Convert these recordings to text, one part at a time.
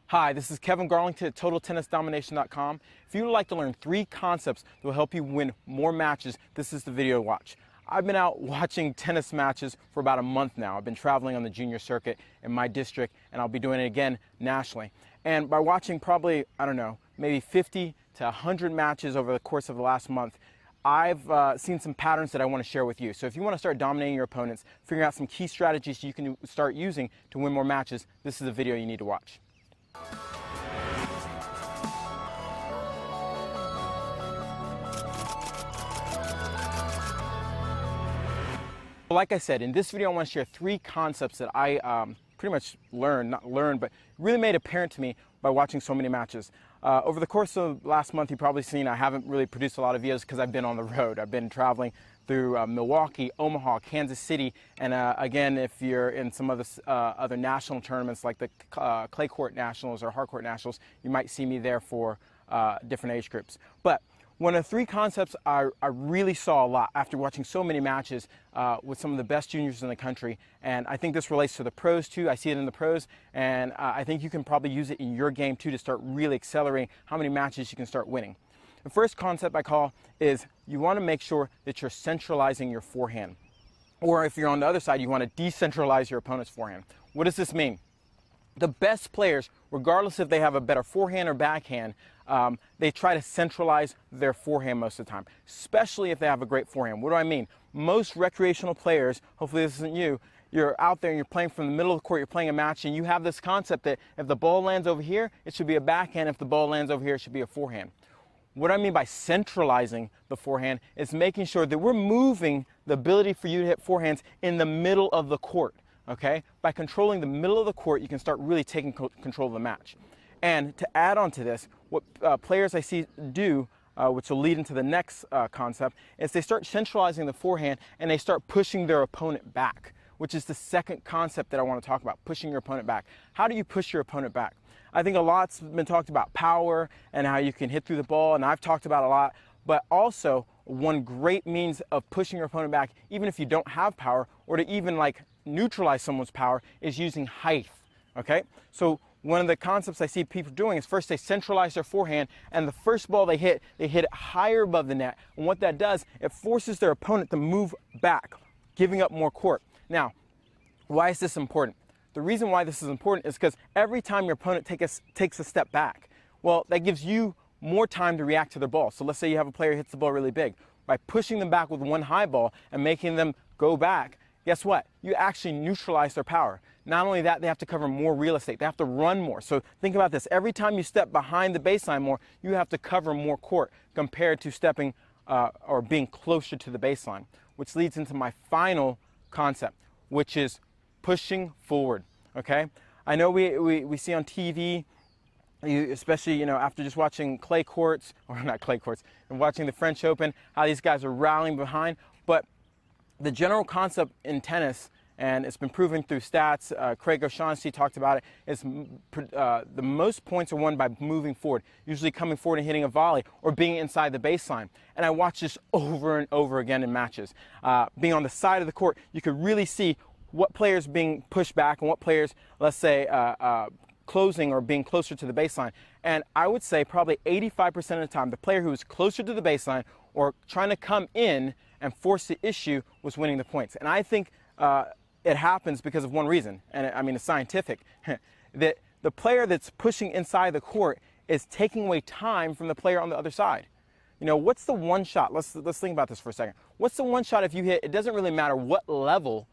Hi, this is Kevin Garlington at Total Tennis Domination.com. If you would like to learn 3 concepts that will help you win more matches, this is the video to watch. I've been out watching tennis matches for about a month now. I've been traveling on the junior circuit in my district, and I'll be doing it again nationally. And by watching probably, I don't know, maybe 50 to 100 matches over the course of the last month, I've seen some patterns that I want to share with you. So if you want to start dominating your opponents, figuring out some key strategies you can start using to win more matches, this is the video you need to watch. Like I said, in this video I want to share 3 concepts that I pretty much but really made apparent to me by watching so many matches. Over the course of last month, you've probably seen I haven't really produced a lot of videos because I've been on the road. I've been traveling through Milwaukee, Omaha, Kansas City, and again, if you're in some of the other national tournaments like the clay court nationals or hard court nationals, you might see me there for different age groups. But one of the 3 concepts I really saw a lot after watching so many matches with some of the best juniors in the country, and I think this relates to the pros too. I see it in the pros, and I think you can probably use it in your game too to start really accelerating how many matches you can start winning. The first concept I call is you want to make sure that you're centralizing your forehand. Or if you're on the other side, you want to decentralize your opponent's forehand. What does this mean? The best players, regardless if they have a better forehand or backhand, they try to centralize their forehand most of the time, especially if they have a great forehand. What do I mean? Most recreational players, hopefully this isn't you, you're out there and you're playing from the middle of the court, you're playing a match, and you have this concept that if the ball lands over here, it should be a backhand. If the ball lands over here, it should be a forehand. What I mean by centralizing the forehand is making sure that we're moving the ability for you to hit forehands in the middle of the court. Okay? By controlling the middle of the court, you can start really taking control of the match. And to add on to this, what players I see do, which will lead into the next concept, is they start centralizing the forehand and they start pushing their opponent back, which is the second concept that I want to talk about, pushing your opponent back. How do you push your opponent back? I think a lot's been talked about power and how you can hit through the ball, and I've talked about a lot, but also one great means of pushing your opponent back, even if you don't have power, or to even like neutralize someone's power, is using height. Okay? So one of the concepts I see people doing is first they centralize their forehand, and the first ball they hit it higher above the net. And what that does, it forces their opponent to move back, giving up more court. Now, why is this important? The reason why this is important is because every time your opponent takes a step back, well, that gives you more time to react to their ball. So let's say you have a player who hits the ball really big. By pushing them back with one high ball and making them go back, guess what? You actually neutralize their power. Not only that, they have to cover more real estate. They have to run more. So think about this. Every time you step behind the baseline more, you have to cover more court compared to stepping or being closer to the baseline, which leads into my final concept, which is pushing forward. Okay? I know we see on TV, especially after just watching clay courts, or not clay courts, and watching the French Open, how these guys are rallying behind. But the general concept in tennis, and it's been proven through stats, Craig O'Shaughnessy talked about it, is the most points are won by moving forward, usually coming forward and hitting a volley or being inside the baseline. And I watch this over and over again in matches. Being on the side of the court, you could really see what players being pushed back and what players, let's say, closing or being closer to the baseline. And I would say probably 85% of the time, the player who was closer to the baseline or trying to come in and force the issue was winning the points. And I think it happens because of one reason, and I mean it's scientific, that the player that's pushing inside the court is taking away time from the player on the other side. What's the one shot? Let's think about this for a second. What's the one shot if you hit? It doesn't really matter what level.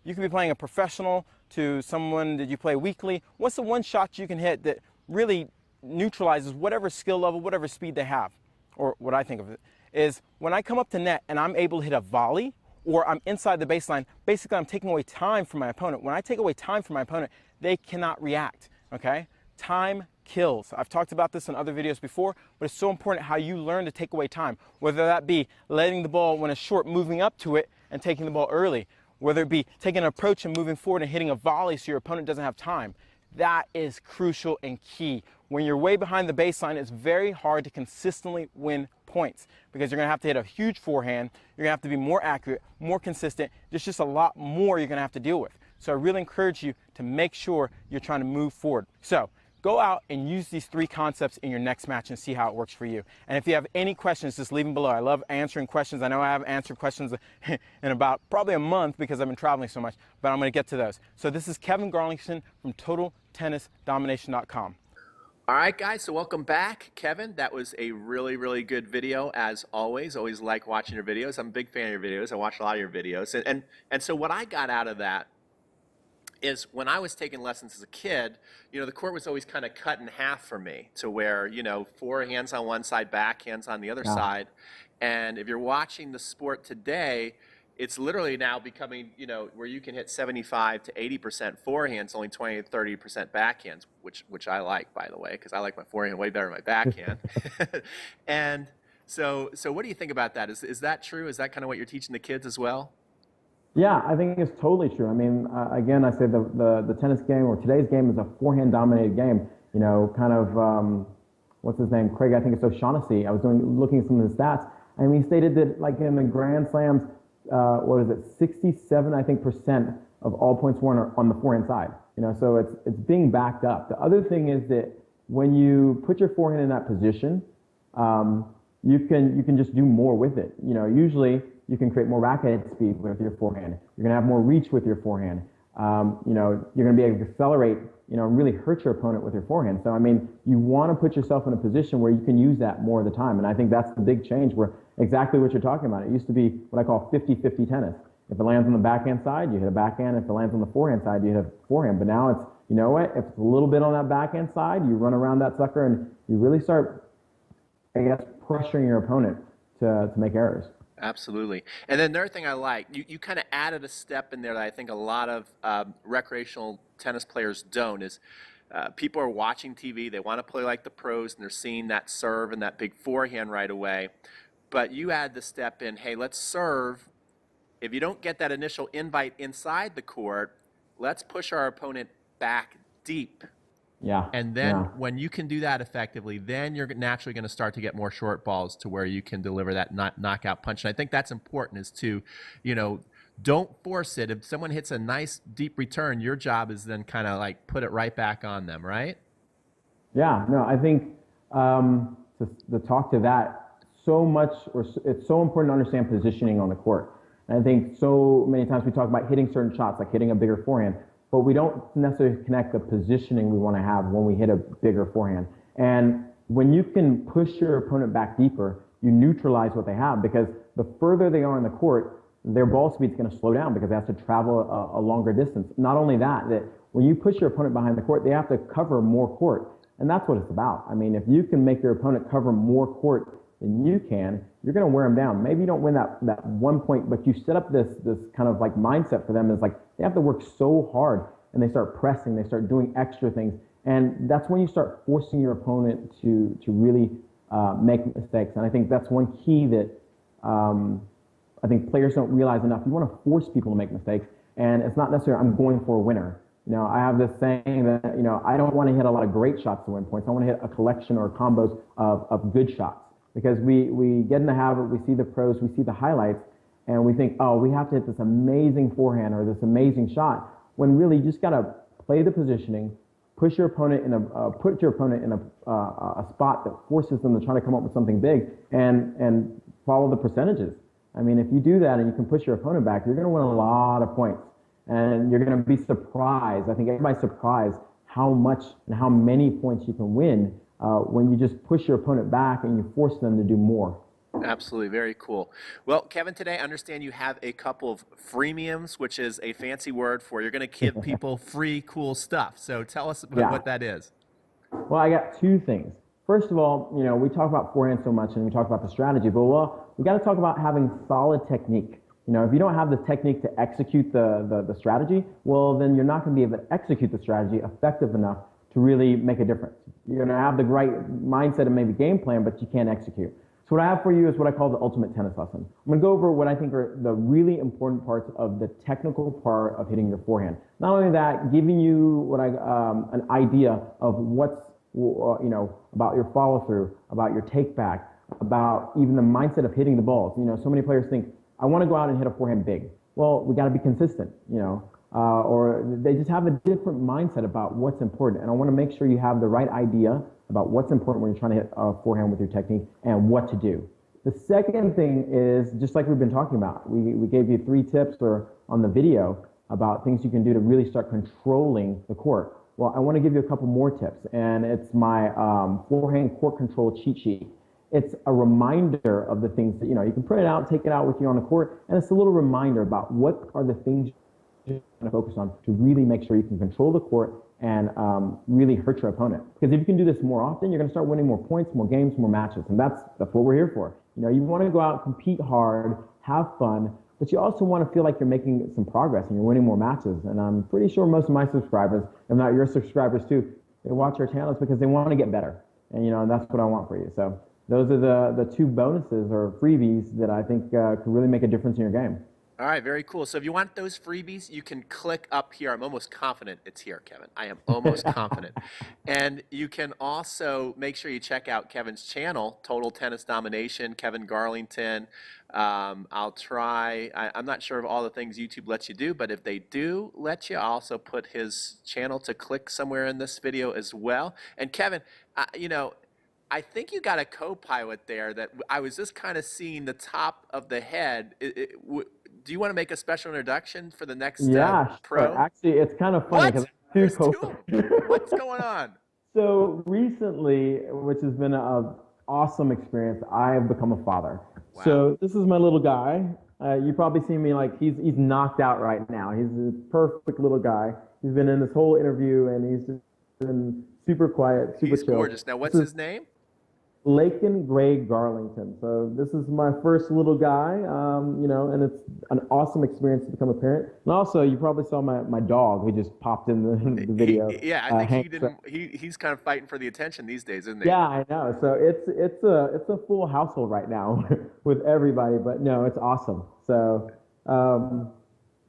You could be playing a professional to someone that you play weekly. What's the one shot you can hit that really neutralizes whatever skill level, whatever speed they have? Or what I think of it is when I come up to net and I'm able to hit a volley, or I'm inside the baseline, basically I'm taking away time from my opponent. When I take away time from my opponent, they cannot react, okay? Time kills. I've talked about this in other videos before, but it's so important how you learn to take away time, whether that be letting the ball when it's short, moving up to it and taking the ball early, whether it be taking an approach and moving forward and hitting a volley so your opponent doesn't have time. That is crucial and key. When you're way behind the baseline, it's very hard to consistently win points because you're going to have to hit a huge forehand. You're going to have to be more accurate, more consistent. There's just a lot more you're going to have to deal with. So I really encourage you to make sure you're trying to move forward. So go out and use these 3 concepts in your next match and see how it works for you. And if you have any questions, just leave them below. I love answering questions. I know I haven't answered questions in about probably a month because I've been traveling so much, but I'm going to get to those. So this is Kevin Garlington from TotalTennisDomination.com. All right, guys, so welcome back. Kevin, that was a really, really good video, as always. Always like watching your videos. I'm a big fan of your videos. I watch a lot of your videos. And so what I got out of that is when I was taking lessons as a kid, you know, the court was always kind of cut in half for me to where, you know, forehands on one side, backhands on the other side. And if you're watching the sport today, it's literally now becoming, you know, where you can hit 75 to 80% forehands, only 20 to 30% backhands, which I like, by the way, because I like my forehand way better than my backhand. And so what do you think about that? Is that true? Is that kind of what you're teaching the kids as well? Yeah, I think it's totally true. I mean, again, I say the tennis game or today's game is a forehand dominated game. You know, kind of, what's his name? Craig, I think it's O'Shaughnessy. I was looking at some of his stats, and he stated that like in the Grand Slams, what is it, 67, I think, % of all points won are on the forehand side. You know, so it's being backed up. The other thing is that when you put your forehand in that position, you can just do more with it. You know, usually you can create more racket speed with your forehand. You're gonna have more reach with your forehand. You know, you're gonna be able to accelerate, you know, and really hurt your opponent with your forehand. So, I mean, you wanna put yourself in a position where you can use that more of the time. And I think that's the big change where exactly what you're talking about. It used to be what I call 50-50 tennis. If it lands on the backhand side, you hit a backhand. If it lands on the forehand side, you hit a forehand. But now it's, you know what, if it's a little bit on that backhand side, you run around that sucker and you really start, I guess, pressuring your opponent to make errors. Absolutely. And then another thing I like, you kind of added a step in there that I think a lot of recreational tennis players don't, is people are watching TV, they want to play like the pros, and they're seeing that serve and that big forehand right away. But you add the step in, hey, let's serve. If you don't get that initial invite inside the court, let's push our opponent back deep. Yeah. And then when you can do that effectively, then you're naturally going to start to get more short balls to where you can deliver that knockout punch. And I think that's important, is to, you know, don't force it. If someone hits a nice deep return, your job is then kind of like put it right back on them, right? Yeah, no, I think to talk to that so much, or it's so important to understand positioning on the court. And I think so many times we talk about hitting certain shots, like hitting a bigger forehand, but we don't necessarily connect the positioning we want to have when we hit a bigger forehand. And when you can push your opponent back deeper, you neutralize what they have, because the further they are in the court, their ball speed is going to slow down because they have to travel a longer distance. Not only that, that when you push your opponent behind the court, they have to cover more court. And that's what it's about. I mean, if you can make your opponent cover more court than you can, you're going to wear them down. Maybe you don't win that 1 point, but you set up this kind of like mindset for them. Is like they have to work so hard, and they start pressing, they start doing extra things, and that's when you start forcing your opponent to really make mistakes. And I think that's one key that I think players don't realize enough. You want to force people to make mistakes, and it's not necessarily I'm going for a winner. You know, I have this saying that, you know, I don't want to hit a lot of great shots to win points. I want to hit a collection or combos of good shots. Because we get in the habit, we see the pros, we see the highlights, and we think, oh, we have to hit this amazing forehand or this amazing shot, when really you just got to play the positioning, push your opponent in put your opponent in a spot that forces them to try to come up with something big, and follow the percentages. I mean, if you do that and you can push your opponent back, you're going to win a lot of points, and you're going to be surprised. I think everybody's surprised how much and how many points you can win when you just push your opponent back and you force them to do more. Absolutely. Very cool. Well, Kevin, today I understand you have a couple of freemiums, which is a fancy word for you're going to give people free, cool stuff. So tell us about what that is. Well, I got 2 things. First of all, you know, we talk about forehand so much and we talk about the strategy, but we got to talk about having solid technique. You know, if you don't have the technique to execute the strategy, well, then you're not going to be able to execute the strategy effective enough to really make a difference. You're going to have the right mindset and maybe game plan, but you can't execute. So what I have for you is what I call the ultimate tennis lesson. I'm going to go over what I think are the really important parts of the technical part of hitting your forehand. Not only that, giving you what an idea of what's, you know, about your follow through, about your take back, about even the mindset of hitting the balls. You know, so many players think, I want to go out and hit a forehand big. Well, we got to be consistent. You know, or they just have a different mindset about what's important. And I want to make sure you have the right idea about what's important when you're trying to hit a forehand with your technique and what to do. The second thing is, just like we've been talking about, we gave you 3 tips on the video about things you can do to really start controlling the court. Well, I want to give you a couple more tips, and it's my forehand court control cheat sheet. It's a reminder of the things that, you can print it out, take it out with you on the court, and it's a little reminder about what are the things you're going to focus on to really make sure you can control the court and really hurt your opponent. Because if you can do this more often, you're going to start winning more points, more games, more matches, and that's what we're here for. You want to go out, compete hard, have fun, but you also want to feel like you're making some progress and you're winning more matches. And I'm pretty sure most of my subscribers, if not your subscribers too, they watch our channels because they want to get better. And that's what I want for you. So those are the 2 bonuses or freebies that I think could really make a difference in your game. All right, very cool. So if you want those freebies, you can click up here. I'm almost confident it's here, Kevin. I am almost confident. And you can also make sure you check out Kevin's channel, Total Tennis Domination, Kevin Garlington. I'm not sure of all the things YouTube lets you do, but if they do let you, I'll also put his channel to click somewhere in this video as well. And Kevin, I think you got a co-pilot there that I was just kind of seeing the top of the head. Do you want to make a special introduction for the next pro? Sure. Actually, it's kind of funny because There's 2. What's going on? So recently, which has been an awesome experience, I have become a father. Wow. So this is my little guy. You probably see me like he's knocked out right now. He's a perfect little guy. He's been in this whole interview and he's just been super quiet, super chill. He's gorgeous. Now, what's his name? Lakin Gray Garlington. So this is my first little guy, and it's an awesome experience to become a parent. And also, you probably saw my dog who just popped in the video. I think he's kind of fighting for the attention these days, isn't he? Yeah, I know. So it's a full household right now with everybody. But no, it's awesome. So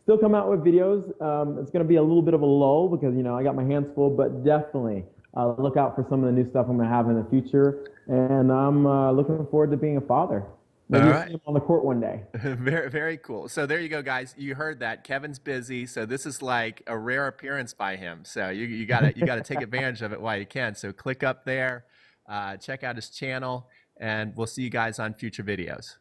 still come out with videos. It's going to be a little bit of a lull because I got my hands full, but definitely look out for some of the new stuff I'm going to have in the future. And I'm looking forward to being a father. Maybe you'll see him on the court one day. Very, very cool. So there you go, guys. You heard that. Kevin's busy, so this is like a rare appearance by him. So you gotta take advantage of it while you can. So click up there, check out his channel, and we'll see you guys on future videos.